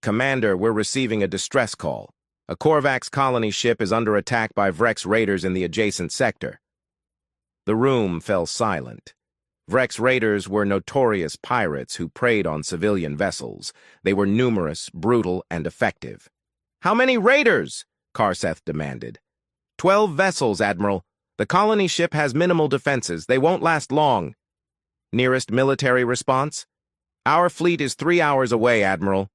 Commander, we're receiving a distress call. A Korvax colony ship is under attack by Vrex raiders in the adjacent sector. The room fell silent. Vrex raiders were notorious pirates who preyed on civilian vessels. They were numerous, brutal, and effective. How many raiders? Karseth demanded. 12 vessels, Admiral. The colony ship has minimal defenses. They won't last long. Nearest military response? Our fleet is 3 hours away, Admiral.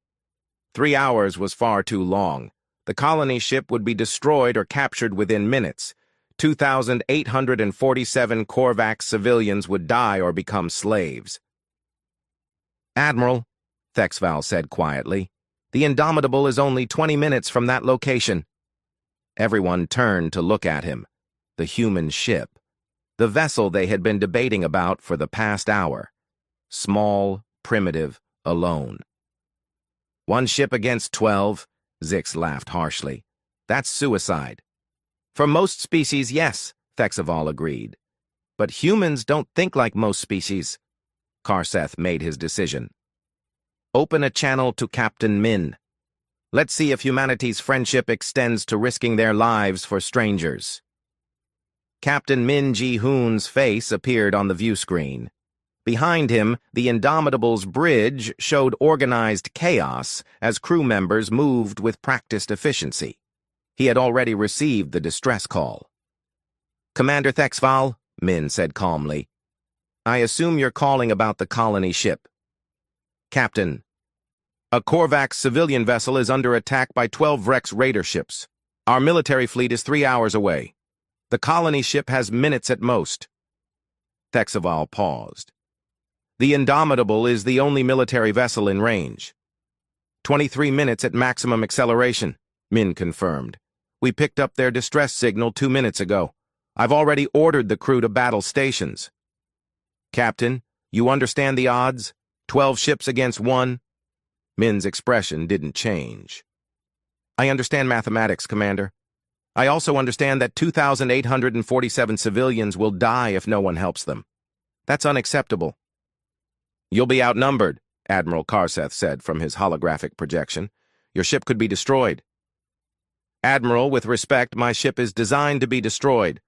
3 hours was far too long. The colony ship would be destroyed or captured within minutes. 2,847 Korvax civilians would die or become slaves. Admiral, Thexval said quietly, the Indomitable is only 20 minutes from that location. Everyone turned to look at him. The human ship. The vessel they had been debating about for the past hour. Small, primitive, alone. One ship against 12, Zix laughed harshly. That's suicide. For most species, yes, Thexval agreed. But humans don't think like most species. Karseth made his decision. Open a channel to Captain Min. Let's see if humanity's friendship extends to risking their lives for strangers. Captain Min Ji-hoon's face appeared on the view screen. Behind him, the Indomitable's bridge showed organized chaos as crew members moved with practiced efficiency. He had already received the distress call. Commander Thexval, Min said calmly, I assume you're calling about the colony ship. Captain, a Korvax civilian vessel is under attack by 12 Vrex raider ships. Our military fleet is 3 hours away. The colony ship has minutes at most. Thexval paused. The Indomitable is the only military vessel in range. 23 minutes at maximum acceleration, Min confirmed. We picked up their distress signal 2 minutes ago. I've already ordered the crew to battle stations. Captain, you understand the odds? 12 ships against 1? Min's expression didn't change. I understand mathematics, Commander. I also understand that 2,847 civilians will die if no one helps them. That's unacceptable. You'll be outnumbered, Admiral Karseth said from his holographic projection. "Your ship could be destroyed." "Admiral, with respect, my ship is designed to be destroyed,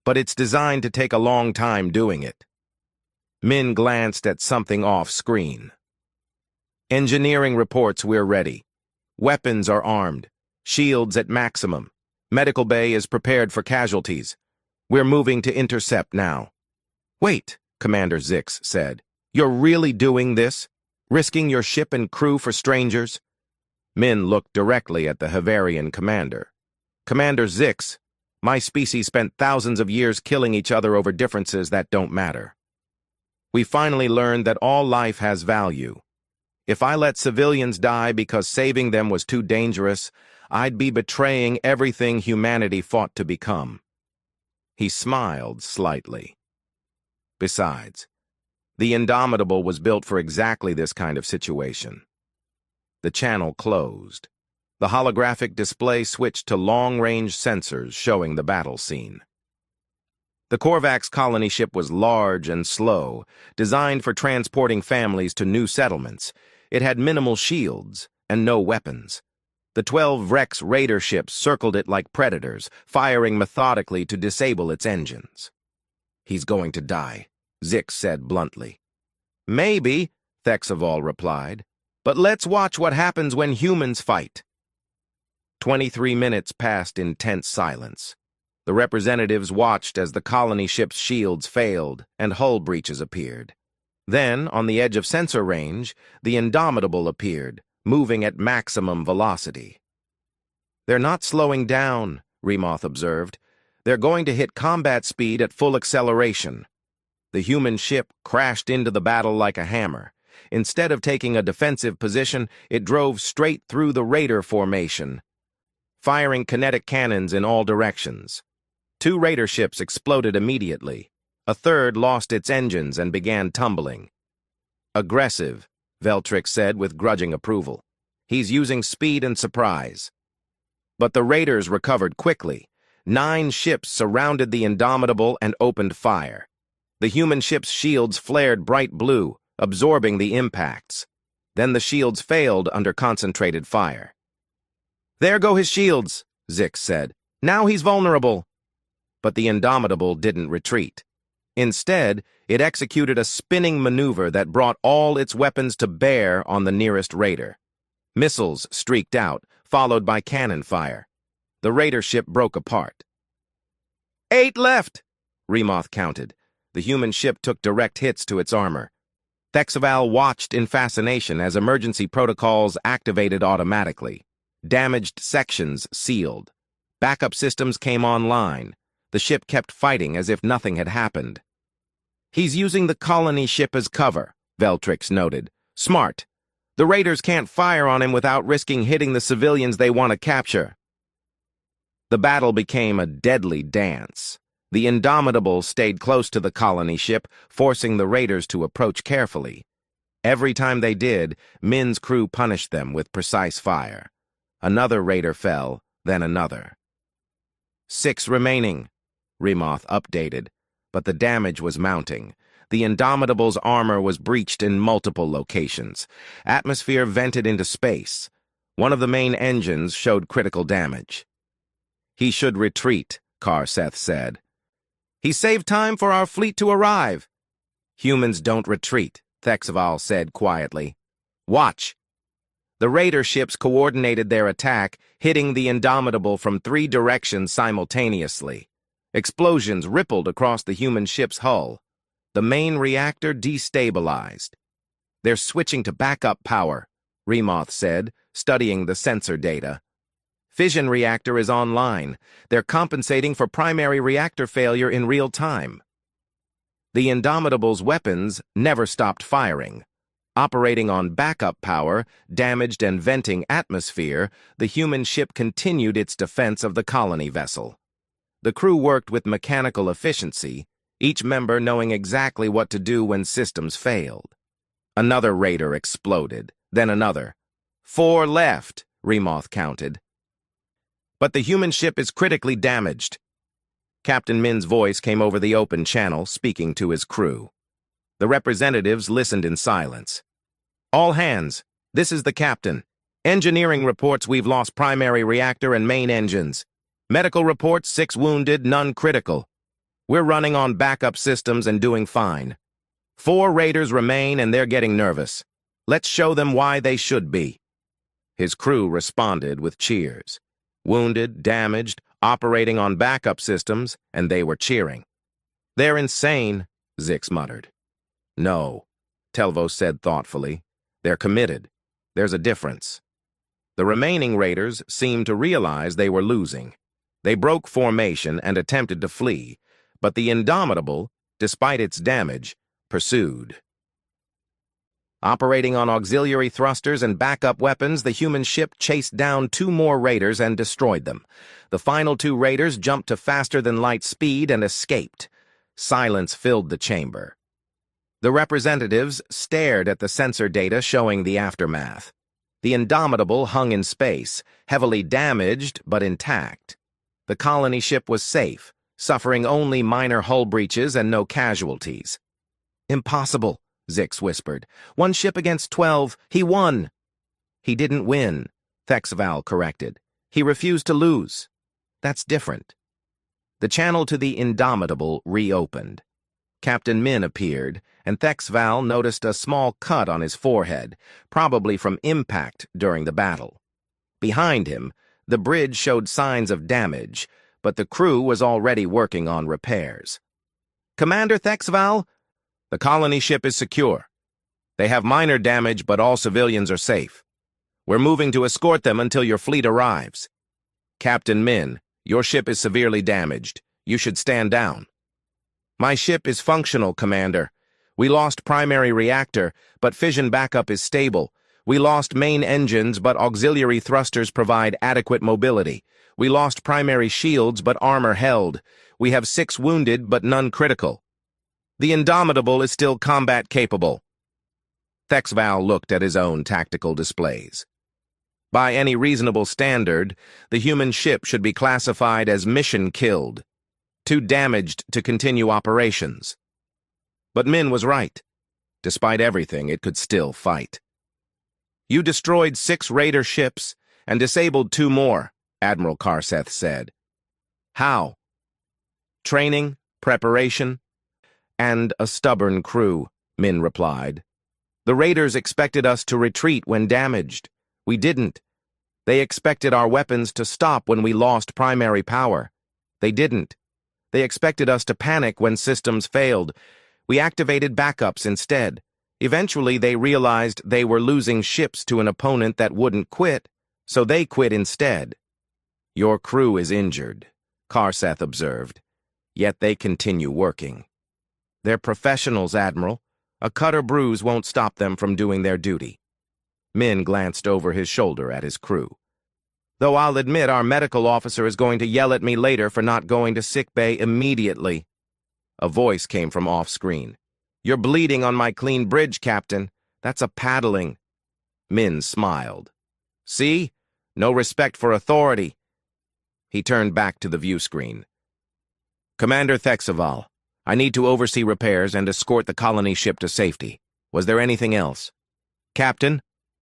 but it's designed to take a long time doing it." Min glanced at something off-screen. "Engineering reports we're ready. Weapons are armed. Shields at maximum. Medical bay is prepared for casualties. We're moving to intercept now." "Wait," Commander Zix said. "You're really doing this? Risking your ship and crew for strangers?" Min looked directly at the Havarian commander. "Commander Zix, my species spent thousands of years killing each other over differences that don't matter. We finally learned that all life has value. If I let civilians die because saving them was too dangerous, I'd be betraying everything humanity fought to become." He smiled slightly. "Besides, the Indomitable was built for exactly this kind of situation." The channel closed. The holographic display switched to long-range sensors showing the battle scene. The Korvax colony ship was large and slow, designed for transporting families to new settlements. It had minimal shields and no weapons. The 12 Rex raider ships circled it like predators, firing methodically to disable its engines. "He's going to die," Zix said bluntly. "Maybe," Thexaval replied, "but let's watch what happens when humans fight." 23 minutes passed in tense silence. The representatives watched as the colony ship's shields failed and hull breaches appeared. Then, on the edge of sensor range, the Indomitable appeared, moving at maximum velocity. "They're not slowing down," Remoth observed. "They're going to hit combat speed at full acceleration." The human ship crashed into the battle like a hammer. Instead of taking a defensive position, it drove straight through the raider formation, firing kinetic cannons in all directions. 2 raider ships exploded immediately. A third lost its engines and began tumbling. "Aggressive," Veltrix said with grudging approval. "He's using speed and surprise." But the raiders recovered quickly. 9 ships surrounded the Indomitable and opened fire. The human ship's shields flared bright blue, absorbing the impacts. Then the shields failed under concentrated fire. "There go his shields," Zix said. "Now he's vulnerable." But the Indomitable didn't retreat. Instead, it executed a spinning maneuver that brought all its weapons to bear on the nearest raider. Missiles streaked out, followed by cannon fire. The raider ship broke apart. 8 left, Remoth counted. The human ship took direct hits to its armor. Thexaval watched in fascination as emergency protocols activated automatically. Damaged sections sealed. Backup systems came online. The ship kept fighting as if nothing had happened. "He's using the colony ship as cover," Veltrix noted. "Smart. The raiders can't fire on him without risking hitting the civilians they want to capture." The battle became a deadly dance. The Indomitable stayed close to the colony ship, forcing the raiders to approach carefully. Every time they did, Min's crew punished them with precise fire. Another raider fell, then another. 6 remaining, Remoth updated, but the damage was mounting. The Indomitable's armor was breached in multiple locations. Atmosphere vented into space. One of the main engines showed critical damage. "He should retreat," Karseth said. "He saved time for our fleet to arrive." "Humans don't retreat," Thexaval said quietly. "Watch." The raider ships coordinated their attack, hitting the Indomitable from 3 directions simultaneously. Explosions rippled across the human ship's hull. The main reactor destabilized. "They're switching to backup power," Remoth said, studying the sensor data. "Fission reactor is online. They're compensating for primary reactor failure in real time." The Indomitable's weapons never stopped firing. Operating on backup power, damaged and venting atmosphere, the human ship continued its defense of the colony vessel. The crew worked with mechanical efficiency, each member knowing exactly what to do when systems failed. Another raider exploded, then another. 4 left, Remoth counted. "But the human ship is critically damaged." Captain Min's voice came over the open channel, speaking to his crew. The representatives listened in silence. All hands. This is the captain. Engineering reports we've lost primary reactor and main engines. Medical reports 6 wounded, none critical. We're running on backup systems and doing fine. 4 raiders remain and they're getting nervous. Let's show them why they should be. His crew responded with cheers. Wounded, damaged, operating on backup systems, and they were cheering. They're insane, Zix muttered. No, Telvo said thoughtfully. They're committed. There's a difference. The remaining raiders seemed to realize they were losing. They broke formation and attempted to flee, but the Indomitable, despite its damage, pursued. Operating on auxiliary thrusters and backup weapons, the human ship chased down 2 more raiders and destroyed them. The final 2 raiders jumped to faster-than-light speed and escaped. Silence filled the chamber. The representatives stared at the sensor data showing the aftermath. The Indomitable hung in space, heavily damaged but intact. The colony ship was safe, suffering only minor hull breaches and no casualties. Impossible, Zix whispered. 1 ship against 12. He won. He didn't win, Thexval corrected. He refused to lose. That's different. The channel to the Indomitable reopened. Captain Min appeared, and Thexval noticed a small cut on his forehead, probably from impact during the battle. Behind him, the bridge showed signs of damage, but the crew was already working on repairs. Commander Thexval? The colony ship is secure. They have minor damage, but all civilians are safe. We're moving to escort them until your fleet arrives. Captain Min, your ship is severely damaged. You should stand down. My ship is functional, Commander. We lost primary reactor, but fission backup is stable. We lost main engines, but auxiliary thrusters provide adequate mobility. We lost primary shields, but armor held. We have 6 wounded, but none critical. The Indomitable is still combat capable. Thexval looked at his own tactical displays. By any reasonable standard, the human ship should be classified as mission killed, too damaged to continue operations. But Min was right. Despite everything, it could still fight. You destroyed 6 raider ships and disabled 2 more, Admiral Karseth said. How? Training, preparation, and a stubborn crew, Min replied. The raiders expected us to retreat when damaged. We didn't. They expected our weapons to stop when we lost primary power. They didn't. They expected us to panic when systems failed. We activated backups instead. Eventually, they realized they were losing ships to an opponent that wouldn't quit, so they quit instead. Your crew is injured, Karseth observed, yet they continue working. They're professionals, Admiral. A cut or bruise won't stop them from doing their duty. Min glanced over his shoulder at his crew. Though I'll admit our medical officer is going to yell at me later for not going to sickbay immediately. A voice came from off-screen. You're bleeding on my clean bridge, Captain. That's a paddling. Min smiled. See? No respect for authority. He turned back to the view screen. Commander Thexval, I need to oversee repairs and escort the colony ship to safety. Was there anything else? Captain,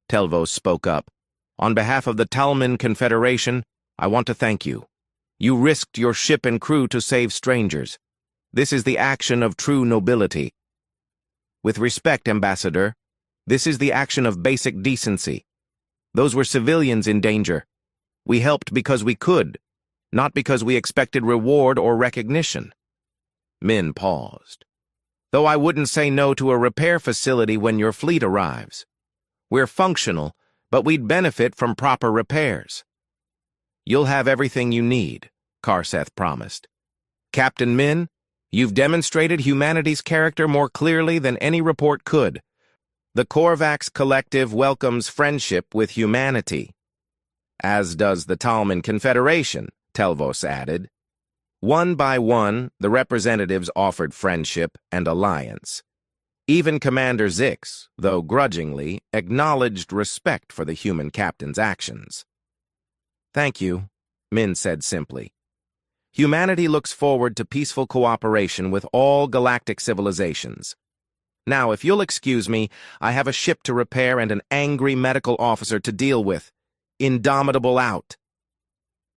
Telvo spoke up. On behalf of the Talman Confederation, I want to thank you. You risked your ship and crew to save strangers. This is the action of true nobility. With respect, Ambassador, this is the action of basic decency. Those were civilians in danger. We helped because we could, not because we expected reward or recognition. Min paused. Though I wouldn't say no to a repair facility when your fleet arrives. We're functional, but we'd benefit from proper repairs. You'll have everything you need, Karseth promised. Captain Min, you've demonstrated humanity's character more clearly than any report could. The Korvax Collective welcomes friendship with humanity. As does the Talman Confederation, Telvos added. One by one, the representatives offered friendship and alliance. Even Commander Zix, though grudgingly, acknowledged respect for the human captain's actions. Thank you, Min said simply. Humanity looks forward to peaceful cooperation with all galactic civilizations. Now, if you'll excuse me, I have a ship to repair and an angry medical officer to deal with. Indomitable out.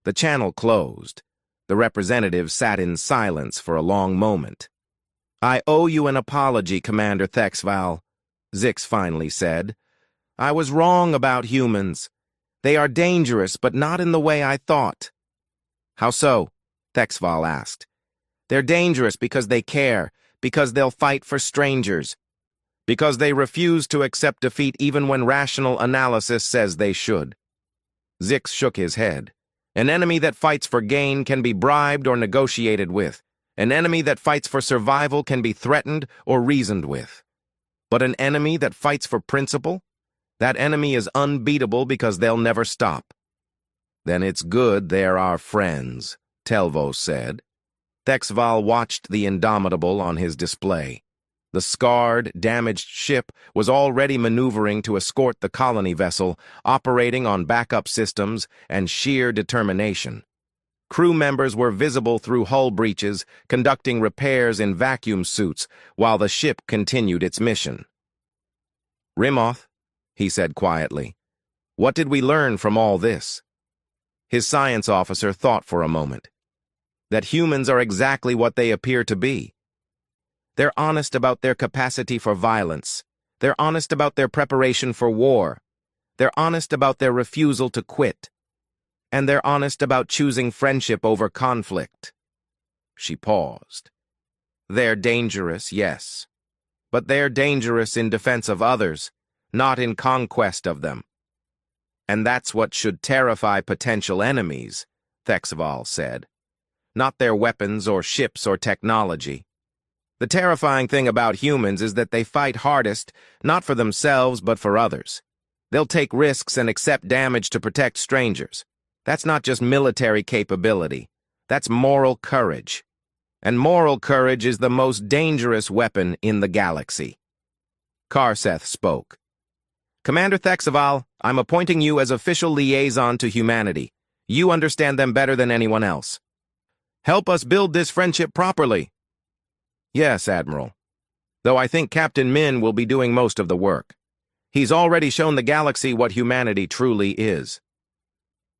The channel closed. The representative sat in silence for a long moment. I owe you an apology, Commander Thexval, Zix finally said. I was wrong about humans. They are dangerous, but not in the way I thought. How so? Thexval asked. They're dangerous because they care, because they'll fight for strangers, because they refuse to accept defeat even when rational analysis says they should. Zix shook his head. An enemy that fights for gain can be bribed or negotiated with. An enemy that fights for survival can be threatened or reasoned with. But an enemy that fights for principle? That enemy is unbeatable because they'll never stop. Then it's good they're our friends, Telvo said. Thexval watched the Indomitable on his display. The scarred, damaged ship was already maneuvering to escort the colony vessel, operating on backup systems and sheer determination. Crew members were visible through hull breaches, conducting repairs in vacuum suits while the ship continued its mission. Rimoth, he said quietly, what did we learn from all this? His science officer thought for a moment. That humans are exactly what they appear to be. They're honest about their capacity for violence. They're honest about their preparation for war. They're honest about their refusal to quit. And they're honest about choosing friendship over conflict. She paused. They're dangerous, yes. But they're dangerous in defense of others, not in conquest of them. And that's what should terrify potential enemies, Thexval said. Not their weapons or ships or technology. The terrifying thing about humans is that they fight hardest, not for themselves but for others. They'll take risks and accept damage to protect strangers. That's not just military capability. That's moral courage. And moral courage is the most dangerous weapon in the galaxy. Karseth spoke. Commander Thexval, I'm appointing you as official liaison to humanity. You understand them better than anyone else. Help us build this friendship properly. Yes, Admiral. Though I think Captain Min will be doing most of the work. He's already shown the galaxy what humanity truly is.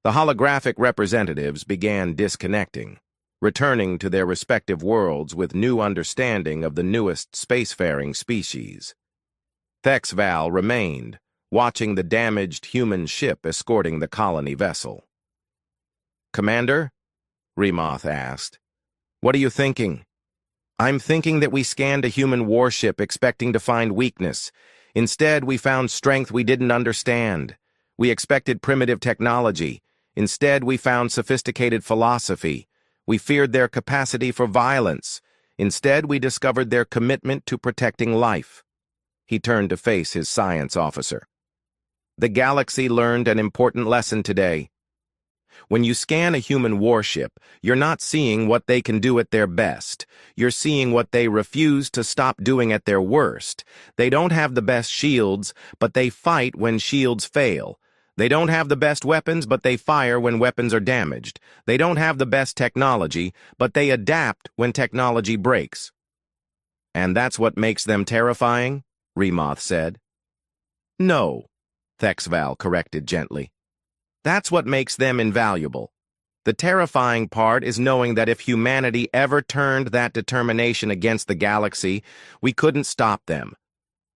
The holographic representatives began disconnecting, returning to their respective worlds with new understanding of the newest spacefaring species. Thexval remained, watching the damaged human ship escorting the colony vessel. Commander? Rimoth asked. What are you thinking? I'm thinking that we scanned a human warship expecting to find weakness. Instead, we found strength we didn't understand. We expected primitive technology. Instead, we found sophisticated philosophy. We feared their capacity for violence. Instead, we discovered their commitment to protecting life. He turned to face his science officer. The galaxy learned an important lesson today. When you scan a human warship, you're not seeing what they can do at their best. You're seeing what they refuse to stop doing at their worst. They don't have the best shields, but they fight when shields fail. They don't have the best weapons, but they fire when weapons are damaged. They don't have the best technology, but they adapt when technology breaks. And that's what makes them terrifying? Rimoth said. No, Thexval corrected gently. That's what makes them invaluable. The terrifying part is knowing that if humanity ever turned that determination against the galaxy, we couldn't stop them.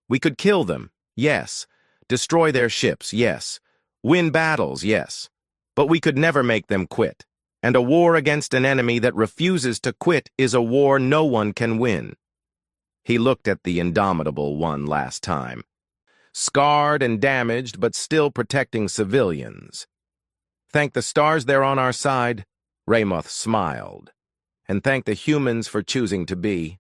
We could kill them, yes. Destroy their ships, yes. Win battles, yes. But we could never make them quit. And a war against an enemy that refuses to quit is a war no one can win. He looked at the Indomitable one last time. Scarred and damaged, but still protecting civilians. Thank the stars they're on our side, Rimoth smiled. And thank the humans for choosing to be.